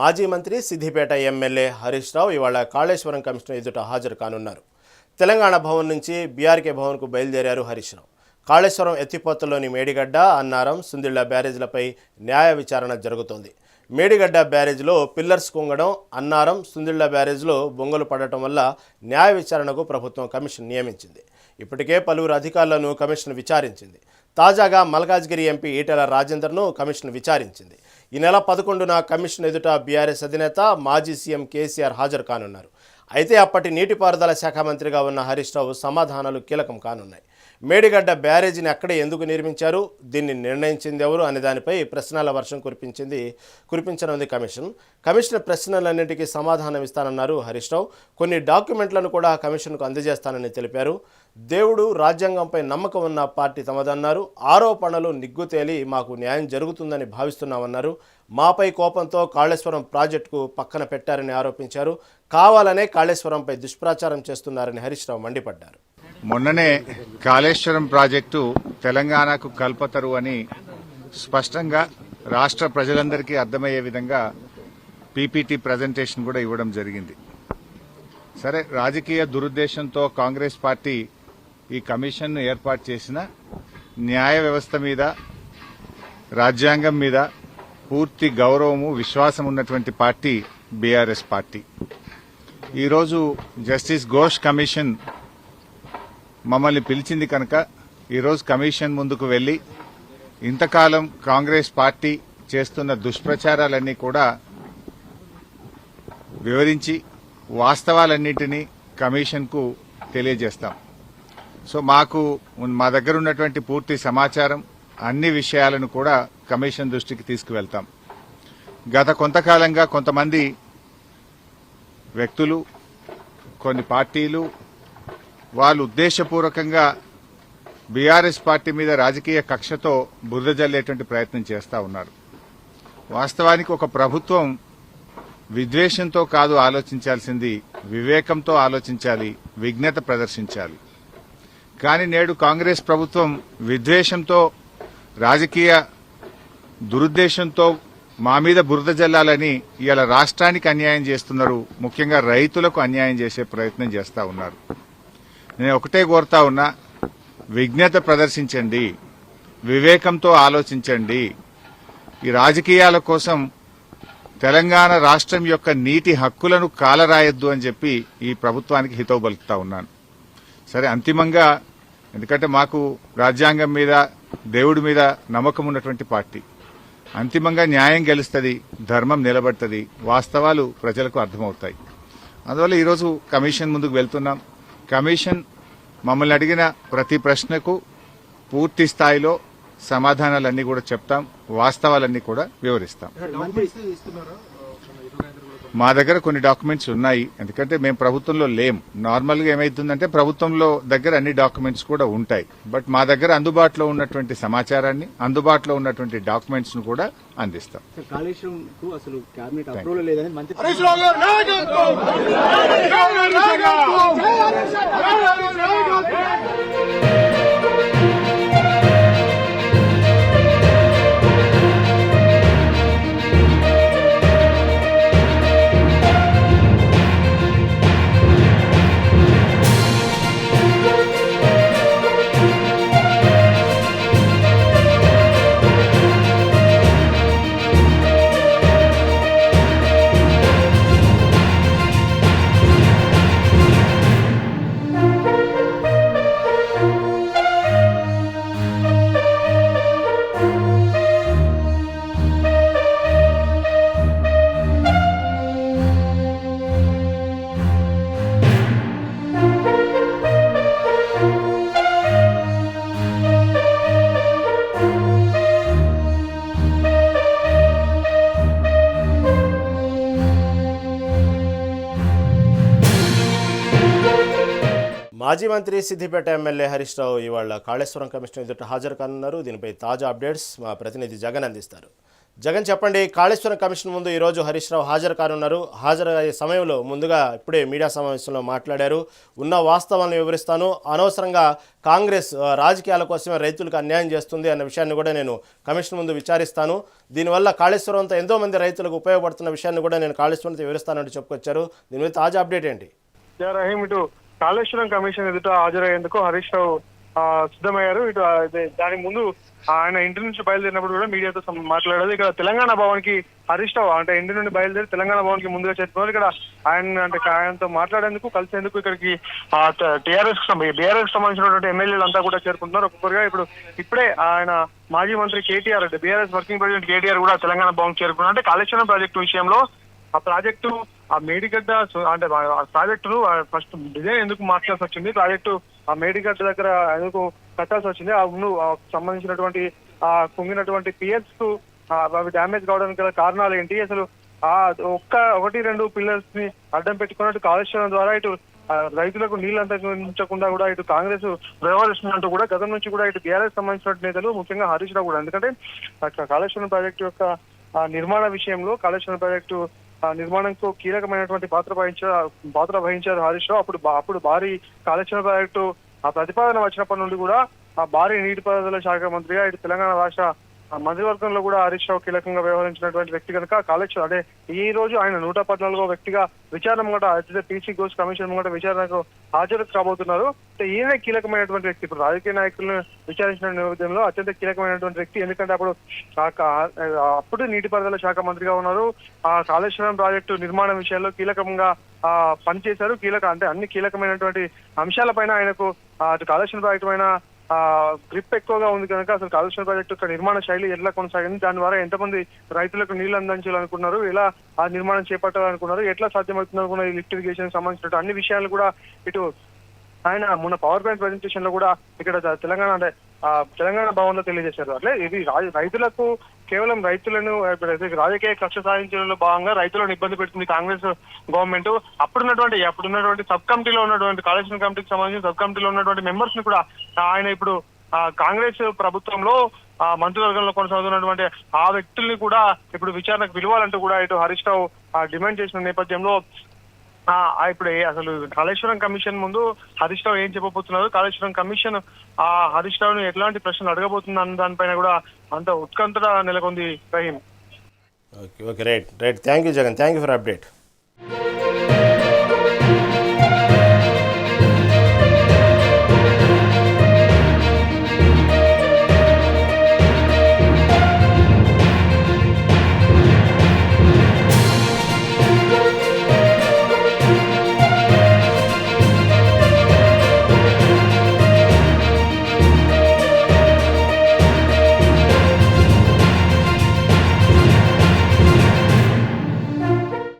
మాజీ మంత్రి సిద్దిపేట ఎమ్మెల్యే హరీష్ రావు ఇవాళ కాళేశ్వరం కమిషన్ ఎదుట హాజరు కానున్నారు. తెలంగాణ భవన్ నుంచి బీఆర్కే భవన్కు బయలుదేరారు హరీష్ రావు. కాళేశ్వరం ఎత్తిపోతలోని మేడిగడ్డ, అన్నారం, సుందిళ్ల బ్యారేజ్లపై న్యాయ విచారణ జరుగుతోంది. మేడిగడ్డ బ్యారేజ్లో పిల్లర్స్ కుంగడం, అన్నారం, సుందిళ్ల బ్యారేజ్లో బొంగలు పడటం వల్ల న్యాయ విచారణకు ప్రభుత్వం కమిషన్ నియమించింది. ఇప్పటికే పలువురు అధికారులను కమిషన్ విచారించింది. తాజాగా మల్కాజ్గిరి ఎంపీ ఈటెల రాజేందర్ను కమిషన్ విచారించింది. ఈ నెల 11న కమిషన్ ఎదుట బీఆర్ఎస్ అధినేత మాజీ సీఎం కేసీఆర్ హాజరు కానున్నారు. అయితే అప్పటి నీటిపారుదల శాఖ మంత్రిగా ఉన్న హరీష్ రావు సమాధానాలు కీలకం కానున్నాయి. మేడిగడ్డ బ్యారేజీని అక్కడే ఎందుకు నిర్మించారు, దీన్ని నిర్ణయించింది ఎవరు అనే దానిపై ప్రశ్నల వర్షం కురిపించనుంది కమిషన్. కమిషన్ ప్రశ్నలన్నింటికీ సమాధానం ఇస్తానన్నారు హరీష్ రావు. కొన్ని డాక్యుమెంట్లను కూడా కమిషన్కు అందజేస్తానని తెలిపారు. దేవుడు, రాజ్యాంగంపై నమ్మకం ఉన్న పార్టీ తమదన్నారు. ఆరోపణలు నిగ్గుతేలి మాకు న్యాయం జరుగుతుందని భావిస్తున్నామన్నారు. మాపై కోపంతో కాళేశ్వరం ప్రాజెక్టుకు పక్కన పెట్టారని ఆరోపించారు. కావాలనే కాళేశ్వరంపై దుష్ప్రచారం చేస్తున్నారని హరీష్ రావు మండిపడ్డారు. మొన్ననే కాళేశ్వరం ప్రాజెక్టు తెలంగాణకు కల్పతరు అని స్పష్టంగా రాష్ట్ర ప్రజలందరికీ అర్థమయ్యే విధంగా పీపీటీ ప్రజెంటేషన్ కూడా ఇవ్వడం జరిగింది. సరే, రాజకీయ దురుద్దేశంతో కాంగ్రెస్ పార్టీ ఈ కమిషన్ను ఏర్పాటు చేసిన న్యాయ వ్యవస్థ మీద, రాజ్యాంగం మీద పూర్తి గౌరవము, విశ్వాసం ఉన్నటువంటి పార్టీ బీఆర్ఎస్ పార్టీ. ఈరోజు జస్టిస్ ఘోష్ కమిషన్ మమ్మల్ని పిలిచింది కనుక ఈరోజు కమిషన్ ముందుకు వెళ్లి ఇంతకాలం కాంగ్రెస్ పార్టీ చేస్తున్న దుష్ప్రచారాలన్నీ కూడా వివరించి వాస్తవాలన్నింటినీ కమిషన్కు తెలియజేస్తాం. సో మా దగ్గర ఉన్నటువంటి పూర్తి సమాచారం, అన్ని విషయాలను కూడా కమిషన్ దృష్టికి తీసుకువెళ్తాం. గత కొంతకాలంగా కొంతమంది వ్యక్తులు, కొన్ని పార్టీలు వాళ్ళు ఉద్దేశపూర్వకంగా బీఆర్ఎస్ పార్టీ మీద రాజకీయ కక్షతో బురద జల్లేటువంటి ప్రయత్నం చేస్తా ఉన్నారు. వాస్తవానికి ఒక ప్రభుత్వం విద్వేషంతో కాదు ఆలోచించాల్సింది, వివేకంతో ఆలోచించాలి, విజ్ఞత ప్రదర్శించాలి. కానీ నేడు కాంగ్రెస్ ప్రభుత్వం విద్వేషంతో, రాజకీయ దురుద్దేశంతో మా మీద బురద జల్లాలని ఇవాళ రాష్ట్రానికి అన్యాయం చేస్తున్నారు. ముఖ్యంగా రైతులకు అన్యాయం చేసే ప్రయత్నం చేస్తా ఉన్నారు. నేను ఒకటే కోరుతా ఉన్నా, విజ్ఞత ప్రదర్శించండి, వివేకంతో ఆలోచించండి. ఈ రాజకీయాల కోసం తెలంగాణ రాష్ట్రం యొక్క నీటి హక్కులను కాలరాయొద్దు అని చెప్పి ఈ ప్రభుత్వానికి హితవు పలుకుతా ఉన్నాను. సరే, అంతిమంగా ఎందుకంటే మాకు రాజ్యాంగం మీద, దేవుడి మీద నమ్మకం ఉన్నటువంటి పార్టీ, అంతిమంగా న్యాయం గెలుస్తుంది, ధర్మం నిలబడుతుంది, వాస్తవాలు ప్రజలకు అర్థమవుతాయి. అందువల్ల ఈరోజు కమిషన్ ముందుకు వెళ్తున్నాం. కమిషన్ మమ్మల్ని అడిగిన ప్రతి ప్రశ్నకు పూర్తి స్థాయిలో సమాధానాలన్నీ కూడా చెప్తాం, వాస్తవాలన్నీ కూడా వివరిస్తాం. మా దగ్గర కొన్ని డాక్యుమెంట్స్ ఉన్నాయి, ఎందుకంటే మేము ప్రభుత్వంలో లేం. నార్మల్ గా ఏమైతుందంటే ప్రభుత్వంలో దగ్గర అన్ని డాక్యుమెంట్స్ కూడా ఉంటాయి. బట్ మా దగ్గర అందుబాటులో ఉన్నటువంటి సమాచారాన్ని, అందుబాటులో ఉన్నటువంటి డాక్యుమెంట్స్ ను కూడా అందిస్తాం. మాజీ మంత్రి సిద్దిపేట ఎమ్మెల్యే హరీష్ రావు ఇవాళ కాళేశ్వరం కమిషన్ ఎదుట హాజరు కానున్నారు. దీనిపై తాజా అప్డేట్స్ మా ప్రతినిధి జగన్ అందిస్తారు. జగన్ చెప్పండి, కాళేశ్వరం కమిషన్ ముందు ఈరోజు హరీష్ రావు హాజరు కానున్నారు. హాజరయ్యే సమయంలో ముందుగా ఇప్పుడే మీడియా సమావేశంలో మాట్లాడారు. ఉన్న వాస్తవాలను వివరిస్తాను, అనవసరంగా కాంగ్రెస్ రాజకీయాల కోసమే రైతులకు అన్యాయం చేస్తుంది అన్న విషయాన్ని కూడా నేను కమిషన్ ముందు విచారిస్తాను. దీనివల్ల కాళేశ్వరంతో ఎంతో మంది రైతులకు ఉపయోగపడుతున్న విషయాన్ని కూడా నేను కాళేశ్వరంతో వివరిస్తానంటూ చెప్పుకొచ్చారు. దీని మీద తాజా అప్డేట్ ఏంటి? రహీం, ఇటు కాళేశ్వరం కమిషన్ ఎదుట హాజరయ్యేందుకు హరీష్ రావు సిద్ధమయ్యారు. ఇటు దాని ముందు ఆయన ఇంటి నుంచి బయలుదేరినప్పుడు కూడా మీడియాతో మాట్లాడారు. ఇక్కడ తెలంగాణ భవన్ కి హరీష్ రావు అంటే ఇంటి నుండి బయలుదేరి తెలంగాణ భవన్ కి ముందుగా చేరుకున్నారు. ఇక్కడ ఆయనతో మాట్లాడేందుకు కలిసేందుకు ఇక్కడికి బీఆర్ఎస్ సంబంధించినటువంటి ఎమ్మెల్యేలు అంతా కూడా చేరుకుంటున్నారు ఒక్కొక్కరుగా. ఇప్పుడే ఆయన మాజీ మంత్రి కేటీఆర్ అంటే బీఆర్ఎస్ వర్కింగ్ ప్రెసిడెంట్ కేటీఆర్ కూడా తెలంగాణ భవన్ చేరుకున్నారు. అంటే కాళేశ్వరం ప్రాజెక్టు విషయంలో ఆ మేడిగడ్డ అంటే ఆ ప్రాజెక్టును ఫస్ట్ డిజైన్ ఎందుకు మార్చాల్సి వచ్చింది, ప్రాజెక్టు ఆ మేడిగడ్డ దగ్గర ఎందుకు కట్టాల్సి వచ్చింది, సంబంధించినటువంటి కుంగినటువంటి పిఎస్ కు అవి డ్యామేజ్ కావడానికి గల కారణాలు ఏంటి, అసలు ఒకటి రెండు పిల్లర్స్ ని అడ్డం పెట్టుకున్నట్టు కాళేశ్వరం ద్వారా ఇటు రైతులకు నీళ్లు అందించకుండా కూడా ఇటు కాంగ్రెస్ వ్యవహరిస్తున్నట్టు కూడా గతం నుంచి కూడా ఇటు బీఆర్ఎస్ సంబంధించిన నేతలు ముఖ్యంగా హరీష్ రావు కూడా, ఎందుకంటే కాళేశ్వరం ప్రాజెక్టు యొక్క నిర్మాణ విషయంలో కాళేశ్వరం ప్రాజెక్టు నిర్మాణంకు కీలకమైనటువంటి పాత్ర వహించారు హరీష్ రావు. అప్పుడు భారీ కాళేశ్వరం ప్రాజెక్టు ప్రతిపాదన వచ్చినప్పటి నుండి కూడా భారీ నీటిపారుదల శాఖ మంత్రిగా ఇటు తెలంగాణ రాష్ట్ర మంత్రివర్గంలో కూడా హరీష్ రావు కీలకంగా వ్యవహరించినటువంటి వ్యక్తి కనుక కాళేశ్వరం అంటే ఈ రోజు ఆయన 114వ వ్యక్తిగా విచారణ ముంగట పీసీ ఘోష్ కమిషన్ ముంగట విచారణకు హాజరు కాబోతున్నారు. ఈయన కీలకమైనటువంటి వ్యక్తి. ఇప్పుడు రాజకీయ నాయకులను విచారించిన నేపథ్యంలో అత్యంత కీలకమైనటువంటి వ్యక్తి. ఎందుకంటే అప్పుడు నీటిపారుదల శాఖ మంత్రిగా ఉన్నారు. ఆ కాళేశ్వరం ప్రాజెక్టు నిర్మాణం విషయంలో కీలకంగా పనిచేశారు. అంటే అన్ని కీలకమైనటువంటి అంశాలపైన ఆయనకు కాళేశ్వరం ప్రాజెక్టు పైన గ్రిప్ ఎక్కువగా ఉంది కనుక అసలు కాళేశ్వరం ప్రాజెక్టు యొక్క నిర్మాణ శైలి ఎట్లా కొనసాగింది, దాని ద్వారా ఎంతమంది రైతులకు నీళ్లు అందించాలనుకున్నారు, ఎలా ఆ నిర్మాణం చేపట్టాలనుకున్నారు, ఎట్లా సాధ్యమవుతుంది ఈ లిఫ్ట్ ఇరిగేషన్ సంబంధించిన అన్ని విషయాలు కూడా ఇటు ఆయన మొన్న పవర్ పాయింట్ ప్రెజెంటేషన్ లో కూడా ఇక్కడ తెలంగాణ భవన్ లో తెలియజేశారు. అట్లే ఇది రైతులకు కేవలం రైతులను రాజకీయ కక్ష సాధించడంలో భాగంగా రైతులను ఇబ్బంది పెడుతుంది కాంగ్రెస్ గవర్నమెంట్. అప్పుడున్నటువంటి సబ్ కమిటీలో ఉన్నటువంటి కాళేశ్వరం కమిటీకి సంబంధించిన సబ్ కమిటీలో ఉన్నటువంటి మెంబర్స్ ని కూడా ఆయన ఇప్పుడు కాంగ్రెస్ ప్రభుత్వంలో మంత్రివర్గంలో కొనసాగుతున్నటువంటి ఆ వ్యక్తుల్ని కూడా ఇప్పుడు విచారణకు పిలవాలంటూ కూడా ఇటు హరీష్ రావు డిమాండ్ చేసిన నేపథ్యంలో ఇప్పుడు అసలు కాళేశ్వరం కమిషన్ ముందు హరీష్ రావు ఏం చెప్పబోతున్నారు, కాళేశ్వరం కమిషన్ హరీష్ రావును ఎట్లాంటి ప్రశ్నలు అడగబోతుంది అన్న దానిపైన కూడా అంత ఉత్కంఠ నెలకొంది. Rahim. Okay right thank you Jagan, thank you for update.